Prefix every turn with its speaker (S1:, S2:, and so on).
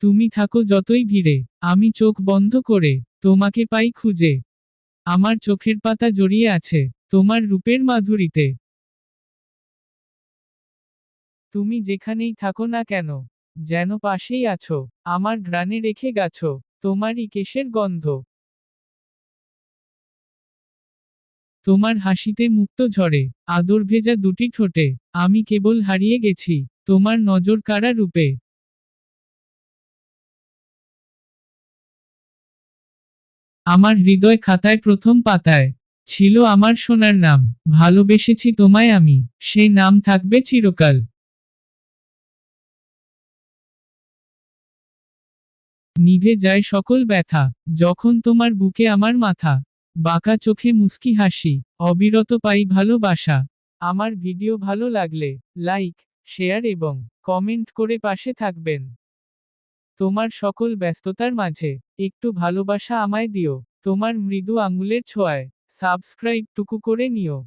S1: তুমি থাকো যতই ভিড়ে, আমি চোখ বন্ধ করে তোমাকে পাই খুঁজে। আমার চোখের পাতা জড়িয়ে আছে তোমার রূপের মাধুরীতে। তুমি যেখানেই থাকো না কেন, যেন পাশেই আছো, আমার ঘ্রাণে রেখে গেছো তোমারই কেশের গন্ধ। তোমার হাসিতে মুক্ত ঝরে, আদর ভেজা দুটি ঠোঁটে, আমি কেবল হারিয়ে গেছি তোমার নজর কাড়া রূপে। আমার হৃদয় খাতায় প্রথম পাতায় ছিল আমার সোনার নাম, ভালোবেসেছি তোমায় আমি, সেই নাম থাকবে চিরকাল। নিভে যায় সকল ব্যথা, যখন তোমার বুকে আমার মাথা, বাঁকা চোখে মুস্কি হাসি, অবিরত পাই ভালোবাসা। আমার ভিডিও ভালো লাগলে লাইক, শেয়ার এবং কমেন্ট করে পাশে থাকবেন। তোমার সকল ব্যস্ততার মাঝে একটু ভালোবাসা আমায় দিও, তোমার মৃদু আঙুলের ছোঁয়ায় সাবস্ক্রাইব টুকু করে নিও।